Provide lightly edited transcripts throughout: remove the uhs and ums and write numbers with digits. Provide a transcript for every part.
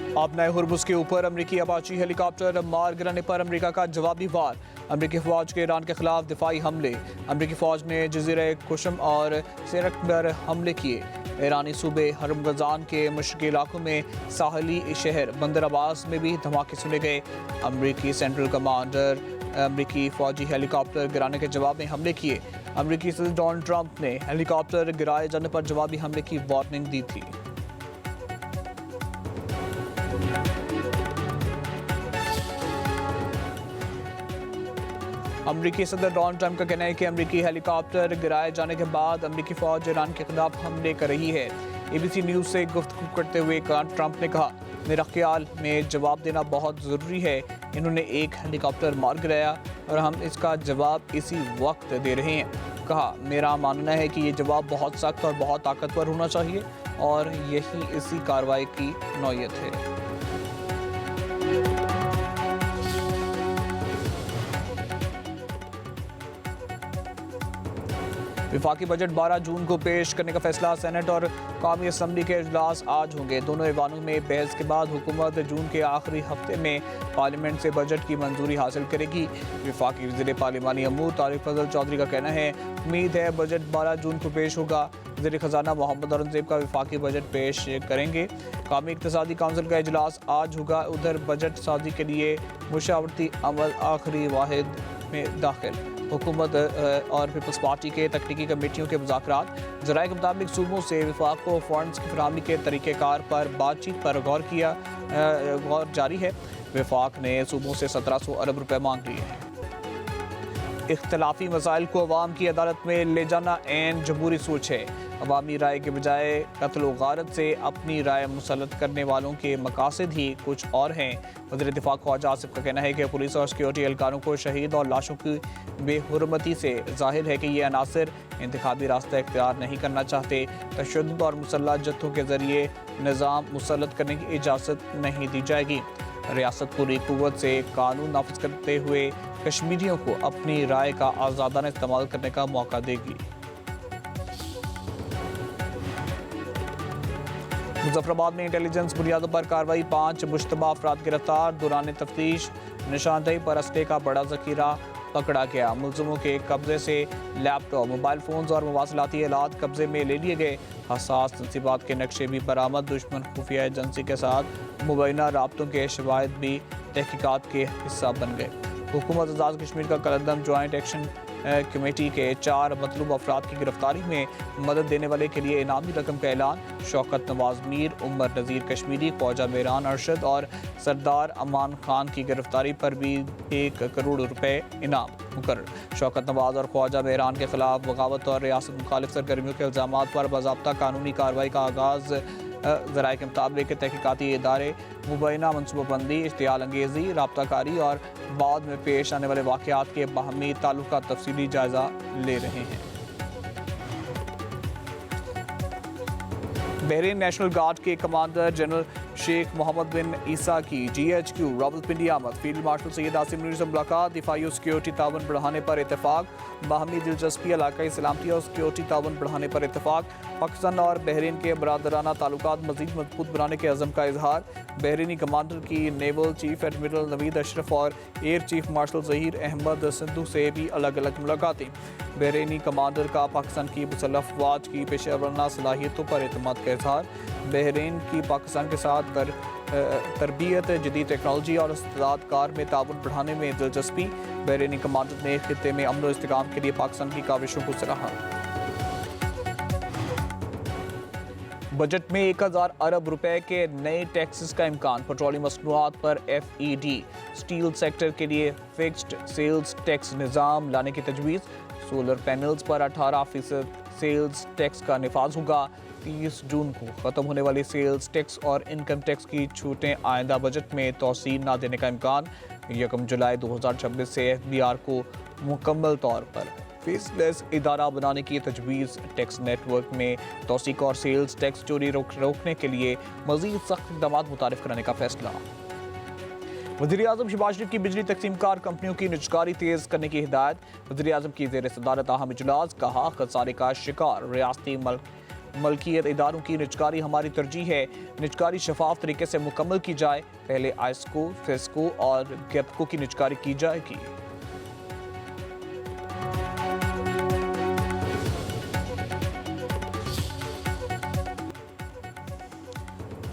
अब नए हुर्मुज़ के ऊपर अमरीकी अपाची हेलीकॉप्टर मार गिराने पर अमरीका का जवाबी वार। अमरीकी फ़ौज के ईरान के खिलाफ दिफाई हमले। अमरीकी फ़ौज ने जज़ीरा कुशम और सिरक पर हमले किए। ईरानी सूबे हरमगजान के मशरक़ी इलाकों में साहली शहर बंदर अब्बास में भी धमाके सुने गए। अमरीकी सेंट्रल कमांडर अमरीकी फ़ौजी हेलीकॉप्टर गिराने के जवाब में हमले किए। अमरीकी सदर डोनाल्ड ट्रंप ने हेलीकॉप्टर गिराए जाने पर जवाबी हमले की वार्निंग दी थी। अमरीकी सदर डोनाल्ड ट्रंप का कहना है कि अमरीकी हेलीकॉप्टर गिराए जाने के बाद अमरीकी फ़ौज ईरान के खिलाफ हमले कर रही है। ABC न्यूज़ से गुफ्तगू करते हुए ट्रंप ने कहा, मेरा ख्याल में जवाब देना बहुत ज़रूरी है। इन्होंने एक हेलीकॉप्टर मार गिराया और हम इसका जवाब इसी वक्त दे रहे हैं। कहा, मेरा मानना है कि ये जवाब बहुत सख्त और बहुत ताकतवर होना चाहिए और यही इसी कार्रवाई की नौयत है। विफाकी बजट 12 जून को पेश करने का फैसला। सेनेट और कौमी असम्बली के इजलास आज होंगे। दोनों ऐवानों में बहस के बाद हुकूमत जून के आखिरी हफ्ते में पार्लियामेंट से बजट की मंजूरी हासिल करेगी। विफाकी वज़ीर पार्लिमानी अमूर तारिक फजल चौधरी का कहना है, उम्मीद है बजट 12 जून को पेश होगा। वज़ीर ख़जाना मोहम्मद औरंगज़ेब का विफाकी बजट पेश करेंगे। कौमी इक़्तिसादी काउंसिल का इजलास आज होगा। उधर बजट साजी के लिए मुशावरती अमल आखिरी वाहिद में दाखिल। हुकूमत और पीपल्स पार्टी के तकनीकी कमेटियों के मुज़ाकरात। ज़राए के मुताबिक सूबों से विफाक को फंड्स की फराहमी के तरीक़ेकार पर बातचीत पर गौर जारी है। विफाक ने सूबों से 1700 अरब रुपए मांग लिए हैं। इख्तलाफी मसाइल को अवाम की अदालत में ले जाना ऐन जमहूरी सोच है। अवामी राय के बजाय कत्ल व गारत से अपनी राय मुसल्लत करने वालों के मकासद ही कुछ और हैं। वज़ीर दिफा ख्वाजा आसिफ का कहना है कि पुलिस और सिक्योरिटी एहलकारों को शहीद और लाशों की बेहुरमती से जाहिर है कि ये अनासर इंतखाबी रास्ता इख्तियार नहीं करना चाहते। तशद्दुद और मुसल्लह जत्थों के ज़रिए निज़ाम मुसल्लत करने की इजाज़त नहीं दी जाएगी। रियासत पूरी कुव्वत से कानून नाफिज करते हुए कश्मीरियों को अपनी राय का आज़ादाना इस्तेमाल करने का मौका देगी। मुजफ्फराबाद में इंटेलिजेंस बुनियादों पर कार्रवाई। 5 मुश्तबा अफराद गिरफ्तार। दौरान तफ्तीश निशानदेही पर असले का बड़ा जखीरा पकड़ा गया। मुलजमों के कब्जे से लैपटॉप, मोबाइल फोन्स और मवासलाती आलात कब्जे में ले लिए गए। हसास तनसीबात के नक्शे भी बरामद। दुश्मन खुफिया एजेंसी के साथ मुबैना राब्तों के शवाहिद भी तहकीकात के हिस्सा बन गए। हुकूमत आज़ाद कश्मीर का कलंदम जॉइंट एक्शन कमेटी के 4 मतलूब अफराद की गिरफ्तारी में मदद देने वाले के लिए इनामी रकम का ऐलान। शौकत नवाज मीर, उमर नज़ीर कश्मीरी, ख्वाजा मेहरान अरशद और सरदार अमान खान की गिरफ्तारी पर भी 1 करोड़ रुपए इनाम मुकर्रर। शौकत नवाज और ख्वाजा मेहरान के खिलाफ बगावत और रियासत मुखालिफ सरगर्मियों के इल्ज़ामात पर बाज़ाब्ता कानूनी कार्रवाई का आगाज़। ज़राए के मुताबिक तहकीकाती इदारे मुबैना मनसूबाबंदी, इश्तियाल अंगेज़ी, राब्ताकारी और बाद में पेश आने वाले वाक़यात के बाहमी ताल्लुक़ का तफसीली जायज़ा ले रहे हैं। बहरीन नेशनल गार्ड के कमांडर जनरल शेख मोहम्मद बिन ईसा की GHQ रावलपिंडी आमद। फील्ड मार्शल सैयद आसिम नूरी से मुलाकात। दिफाई और सिक्योरिटी ताउन बढ़ाने पर इत्तेफाक। बाहमी दिलचस्पी, इलाकाई सलामती और सिक्योरिटी ताउन बढ़ाने पर इत्तेफाक। पाकिस्तान और बहरीन के बरादराना ताल्लुकात मज़ीद मजबूत बनाने के अज़म का इजहार। बहरीनी कमांडर की naval chief admiral Naveed Ashraf और air chief marshal Zaheer Ahmed Sindhu से भी अलग अलग मुलाकातें। बहरीनी कमांडर का पाकिस्तान की मुसल्लह अफ़वाज की पेशा वराना सलाहियतों पर एतमाद का इजहार। बहरीन की पाकिस्तान के साथ तरबियत, जदीद टेक्नोलॉजी और इस्तेदाद कार में ताउन बढ़ाने में दिलचस्पी। बहरीनी कमांडर ने खित्ते में अमन और इस्तेकाम के लिए पाकिस्तान की काविशों को सराहा। बजट में 1000 अरब रुपए के नए टैक्सेस का इम्कान। पेट्रोलियम मसनूआत पर FED। स्टील सेक्टर के लिए फिक्स्ड सेल्स टैक्स निज़ाम लाने की तजवीज़। सोलर पैनल्स पर 18% सेल्स टैक्स का निफाज होगा। 30 जून को ख़त्म होने वाली सेल्स टैक्स और इनकम टैक्स की छूटें आइंदा बजट में तोसी न देने का इम्कान। 1 जुलाई 2026 से FBR को मुकम्मल तौर पर फेसलेस इदारा बनाने की तजवीज़। टैक्स नेटवर्क में तौसीक और सेल्स टैक्स चोरी रोकने के लिए मज़ीद सख्त इक़दाम मुतारिफ कराने का फैसला। वज़ीर-ए-आज़म शहबाज शरीफ की बिजली तकसीमकार कंपनियों की निजकारी तेज़ करने की हिदायत। वज़ीर-ए-आज़म की ज़ेर सदारत अहम इजलास। कहा, खसारे का शिकार रियासती मलकियत इदारों की निजकारी हमारी तरजीह है। निजकारी शफाफ तरीके से मुकम्मल की जाए। पहले आइस्को, फेस्को और गेप्को की निजकारी की जाएगी।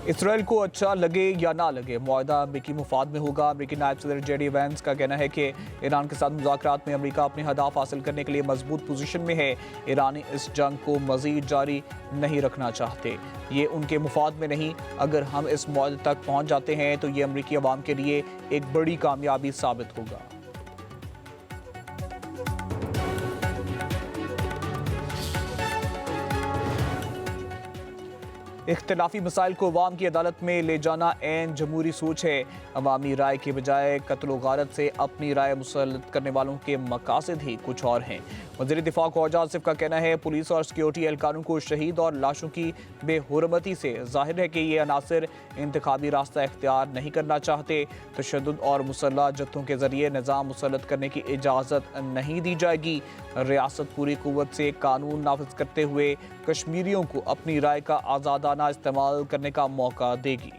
इसराइल को अच्छा लगे या ना लगे, मुआहदा अमरीकी मुफाद में होगा। अमरीकी नायब सदर जेडी वैंस का कहना है कि ईरान के साथ मुज़ाकरात में अमरीका अपने हदाफ हासिल करने के लिए मजबूत पोजीशन में है। ईरानी इस जंग को मजीद जारी नहीं रखना चाहते। ये उनके मुफाद में नहीं। अगर हम इस मुआहदे तक पहुँच जाते हैं तो ये अमरीकी अवाम के लिए एक बड़ी कामयाबी साबित होगा। इख्तिलाफी मसाइल को अवाम की अदालत में ले जाना ऐन जमहूरी सोच है। अवामी राय के बजाय कत्ल गारत से अपनी राय मुसल्लत करने वालों के मकासद ही कुछ और हैं। वज़ीर दिफा ख्वाजा आसिफ का कहना है पुलिस और सिक्योरिटी एहलकारों को शहीद और लाशों की बेहुरमती से जाहिर है कि ये अनासर इंतखाबी रास्ता इख्तियार नहीं करना चाहते। तशद्दुद और मुसल्लह जत्थों के जरिए निज़ाम मुसल्लत करने की इजाज़त नहीं दी जाएगी। रियासत पूरी कुव्वत से कानून नाफिज करते हुए कश्मीरियों को अपनी राय का आज़ादाना इस्तेमाल करने का मौका देगी।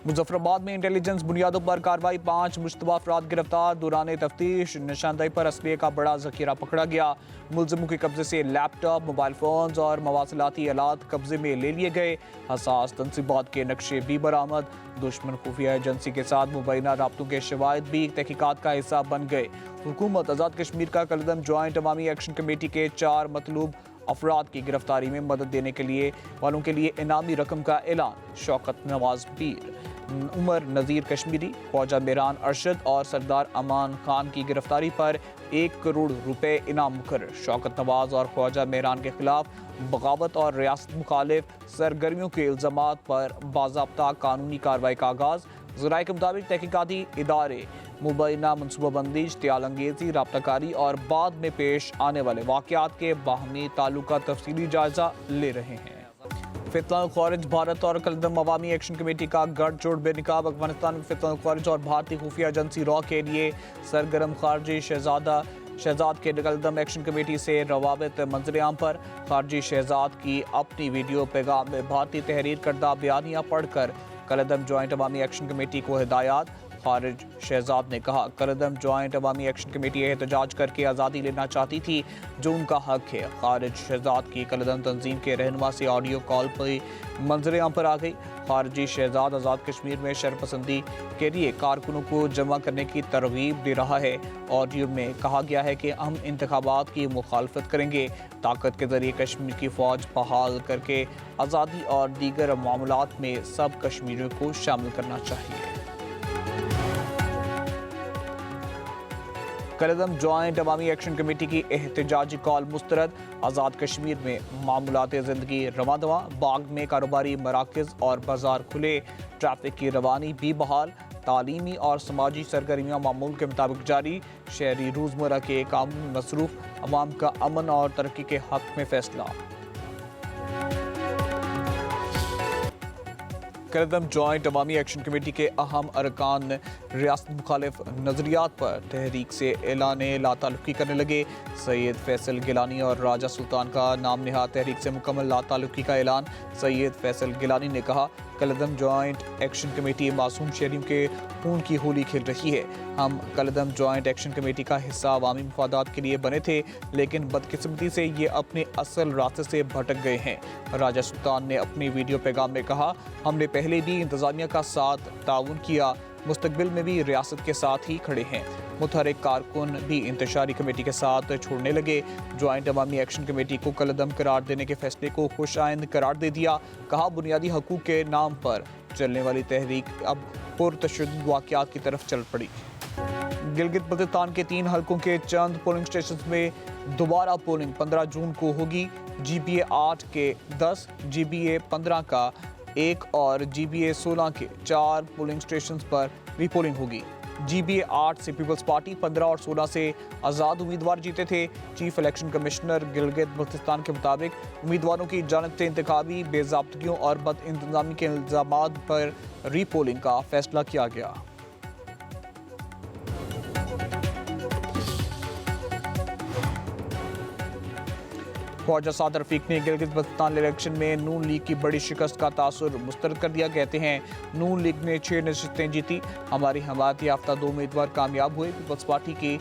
मुजफ्फराबाद में इंटेलिजेंस बुनियादों पर कार्रवाई, 5 मुश्तबा अफराद गिरफ्तार। दौरान तफ्तीश निशानदेही पर असलिये का बड़ा जखीरा पकड़ा गया। मुलजिमों के कब्जे से लैपटॉप, मोबाइल फोन्स और मवासिलाती आलात कब्जे में ले लिए गए। हसास तनसीबात के नक्शे भी बरामद। दुश्मन खुफिया एजेंसी के साथ मुबैना राब्तों के शवाहिद भी तहकीकात का हिस्सा बन गए। हुकूमत आज़ाद कश्मीर का कलदम ज्वाइंट अवामी एक्शन कमेटी के 4 मतलूब अफराद की गिरफ्तारी में मदद देने के लिए वालों के लिए इनामी रकम का ऐलान। शौकत नवाज पीर, उमर नज़ीर कश्मीरी, ख्वाजा मेहरान अरशद और सरदार अमान खान की गिरफ्तारी पर 1 करोड़ रुपए इनाम मुकर्रर। शौकत नवाज और ख्वाजा मेहरान के खिलाफ बगावत और रियासत मुखालिफ सरगर्मियों के इल्ज़ामात पर बाज़ाब्ता कानूनी कार्रवाई का आगाज़। ज़राए के मुताबिक तहकीकाती इदारे मुबैना मनसूबाबंदी, इश्तियाल अंगेज़ी, राब्ताकारी और बाद में पेश आने वाले वाक़यात के बाहमी ताल्लुक का तफसीली जायज़ा ले रहे हैं। फितना खारिज भारत और कलदम अवामी एक्शन कमेटी का गठजोड़ बेनकाब। अफगानिस्तान में फितना खारिज और भारतीय खुफिया एजेंसी रॉ के लिए सरगर्म खारजी शहजाद के कलदम एक्शन कमेटी से रवाबित मंजरेआम पर। खारजी शहजाद की अपनी वीडियो पैगाम में भारतीय तहरीर करदा बयानिया पढ़कर कलदम ज्वाइंट अवामी एक्शन कमेटी को हिदायत। खारिज शहजाद ने कहा कलदम ज्वाइंट अवामी एक्शन कमेटी एहतजाज करके आज़ादी लेना चाहती थी जो उनका हक है। खारिज शहजाद की कलदम तंजीम के रहनुमा से ऑडियो कॉल पर मंजरेआम पर आ गई। खारजी शहजाद आज़ाद कश्मीर में शरपसंदी के लिए कारकुनों को जमा करने की तरगीब दे रहा है। ऑडियो में कहा गया है कि हम इंतखाबात की मुखालफत करेंगे। ताकत के जरिए कश्मीर की फ़ौज बहाल करके आज़ादी और दीगर मामलात में सब कश्मीरियों को शामिल करना चाहिए। कलदम ज्वाइंट अवामी एक्शन कमेटी की एहतजाजी कॉल मुस्तरद। आज़ाद कश्मीर में मामूलात ज़िंदगी रवां दवां, बाग में कारोबारी मराकज़ और बाजार खुले, ट्रैफिक की रवानी भी बहाल, तालीमी और समाजी सरगर्मियाँ मामूल के मुताबिक जारी, शहरी रोज़मर्रा के काम में मसरूफ़, अवाम का अमन और तरक्की के हक़ में फ़ैसला। कलदम ज्वाइंट अवामी एक्शन कमेटी के अहम अरकान रियासत मुखालिफ नज़रियात पर तहरीक से ऐलान लाताल्लुकी करने लगे। सैयद फैसल गिलानी और राजा सुल्तान का नाम नहाद तहरीक से मुकम्मल लाताल्लुकी का ऐलान। सैयद फैसल गिलानी ने कहा कलदम ज्वाइंट एक्शन कमेटी मासूम शहरियों के खून की होली खेल रही है। हम कलदम ज्वाइंट एक्शन कमेटी का हिस्सा अवामी मुफादात के लिए बने थे, लेकिन बदकिस्मती से ये अपने असल रास्ते से भटक गए हैं। राजा सुल्तान ने अपनी वीडियो पैगाम में कहा हमने पहले भी इंतज़ामिया का साथ ताउन किया, मुस्तकबिल में भी रियासत के साथ ही खड़े हैं। मुतहरिक कारकुन भी इंतशारी कमेटी के साथ छोड़ने लगे। ज्वाइंट अवामी एक्शन कमेटी को कलदम करार देने के फैसले को खुशाइंद करार दे दिया। कहा बुनियादी हकूक़ के नाम पर चलने वाली तहरीक अब पुरतशद्दुद वाक़यात की तरफ चल पड़ी। गिलगित बल्तिस्तान के 3 हलकों के चंद पोलिंग स्टेशन में दोबारा पोलिंग 15 जून को होगी। GBA 8 के 10, GBA 15 का 1 और GBA 16 के 4 पोलिंग स्टेशन पर रीपोलिंग होगी। GBA 8 से पीपल्स पार्टी, 15 और 16 से आज़ाद उम्मीदवार जीते थे। Chief election commissioner Gilgit Baltistan के मुताबिक उम्मीदवारों की जानिब से इंतखाबी बेज़ाब्तगियों और बदइंतज़ामी के इल्ज़ामात पर रीपोलिंग का फैसला किया गया। ख्वाजा साद रफीक ने गिलगित बल्तिस्तान इलेक्शन में नून लीग की बड़ी शिकस्त का तासुर मुस्तरद कर दिया। कहते हैं नून लीग ने 6 नशिस्तें जीती, हमारी हमायत याफ्ता 2 उम्मीदवार कामयाब हुए। पीपल्स पार्टी की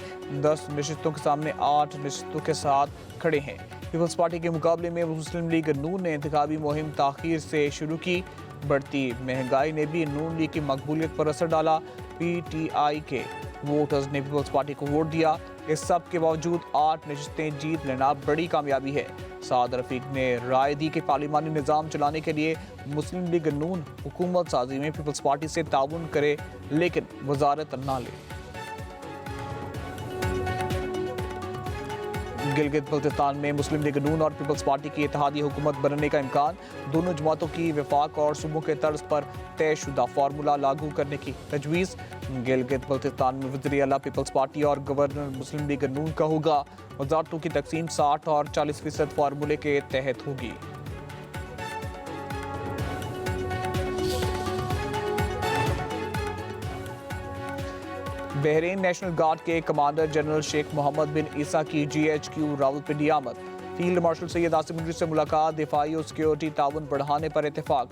10 नशिस्तों के सामने 8 नशिस्तों के साथ खड़े हैं। पीपल्स पार्टी के मुकाबले में मुस्लिम लीग नून ने इंतखाबी मुहिम ताखीर से शुरू की। बढ़ती महंगाई ने भी नून लीग की मकबूलियत पर असर डाला। PTI के वोटर्स ने पीपल्स पार्टी को वोट दिया। इस सब के बावजूद 8 नशिस्तें जीत लेना बड़ी कामयाबी है। साद रफीक ने राय दी कि पार्लिमानी निज़ाम चलाने के लिए मुस्लिम लीग नून हुकूमत साजी में पीपल्स पार्टी से ताउन करे, लेकिन वजारत ना ले। गिलगित बल्तिस्तान में मुस्लिम लीग नून और पीपल्स पार्टी की इत्तेहादी हुकूमत बनने का इम्कान। दोनों जमातों की वफाक और सूबों के तर्ज पर तयशुदा फार्मूला लागू करने की तजवीज़। गिलगित बल्तिस्तान में वज़ीर आला पीपल्स पार्टी और गवर्नर मुस्लिम लीग नून का होगा। वज़ारतों की तकसीम 60 और 40% फार्मूले के तहत होगी। बहरीन नेशनल गार्ड के कमांडर जनरल शेख मोहम्मद बिन ईसा की GHQ रावलपिंडी आमद। फील्ड मार्शल सैयद आसिम मुनरी से मुलाकात। दिफाई और सिक्योरिटी ताउन बढ़ाने पर इत्तेफाक।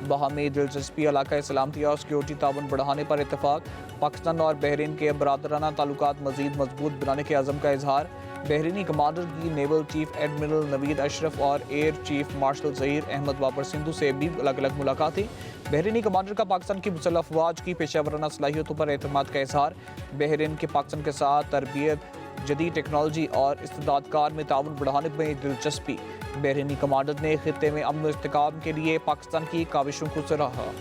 बाहमी दिलचस्पी, इलाका सलामती और सिक्योरिटी ताउन बढ़ाने पर इत्तेफाक। पाकिस्तान और बहरीन के बरादराना ताल्लुकात मजीद मजबूत बनाने के अज़म का इजहार। बहरीनी कमांडर की naval chief admiral Naveed Ashraf और air chief marshal Zaheer Ahmed Babar Sindhu से भी अलग अलग मुलाकातें। बहरीनी कमांडर का पाकिस्तान की मुसल्लह अफवाज की पेशेवराना सलाहियतों पर एतमाद का इजहार। बहरीन के पाकिस्तान के साथ तरबियत, जदीद टेक्नोलॉजी और इस्तेदादकार में ताउन बढ़ाने में दिलचस्पी। बहरीनी कमांडर ने खित्ते में अमन और इस्तेहकाम के लिए पाकिस्तान की काविशों को सराहा।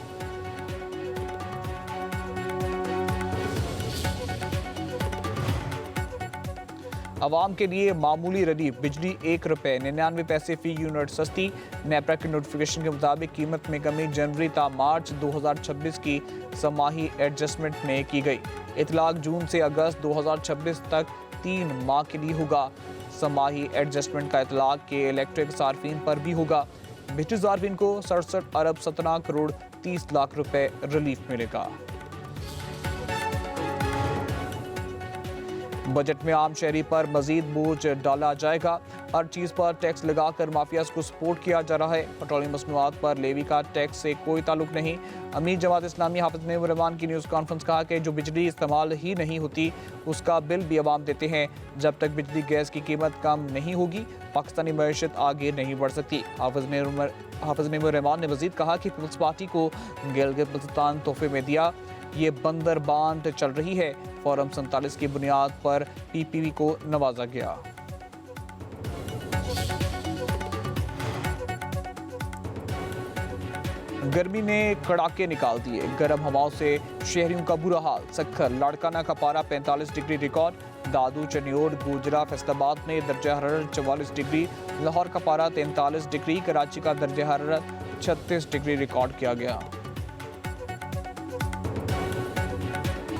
आवाम के लिए मामूली रिलीफ, बिजली 1 रुपये 99 पैसे फी यूनिट सस्ती। नेपरा के नोटिफिकेशन के मुताबिक कीमत में कमी जनवरी ता मार्च 2026 की समाही एडजस्टमेंट में की गई। इतलाक जून से अगस्त 2026 तक 3 माह के लिए होगा। समाही एडजस्टमेंट का इतलाक के इलेक्ट्रिक सार्फिन पर भी होगा। बिजली सार्फिन को 67 अरब 17 करोड़ 30 लाख रुपए रिलीफ मिलेगा। बजट में आम शहरी पर मजीद बोझ डाला जाएगा। हर चीज़ पर टैक्स लगाकर माफियाज को सपोर्ट किया जा रहा है। पेट्रोलियम मसनूआत पर लेवी का टैक्स से कोई ताल्लुक नहीं। अमीर जमात इस्लामी हाफिज मेमूर रहमान की न्यूज़ कॉन्फ्रेंस कहा कि जो बिजली इस्तेमाल ही नहीं होती उसका बिल भी अवाम देते हैं। जब तक बिजली गैस की कीमत कम नहीं होगी पाकिस्तानी मईशत आगे नहीं बढ़ सकती। हाफिज मेमूर रहमान ने मजीद कहा कि पीपल्स पार्टी को गिलगित बल्तिस्तान तोहफे में दिया। ये बंदर बांट चल रही है। फॉरम 47 की बुनियाद पर PPP को नवाजा गया। गर्मी ने कड़ाके निकाल दिए। गर्म हवाओं से शहरियों का बुरा हाल। सक्खर लाड़काना का पारा 45 डिग्री रिकॉर्ड। दादू, चनियोड़, गुजरा, फैसलाबाद में दर्जा हरारत 44 डिग्री। लाहौर का पारा 43 डिग्री। कराची का दर्जा हरारत 36 डिग्री रिकॉर्ड किया गया।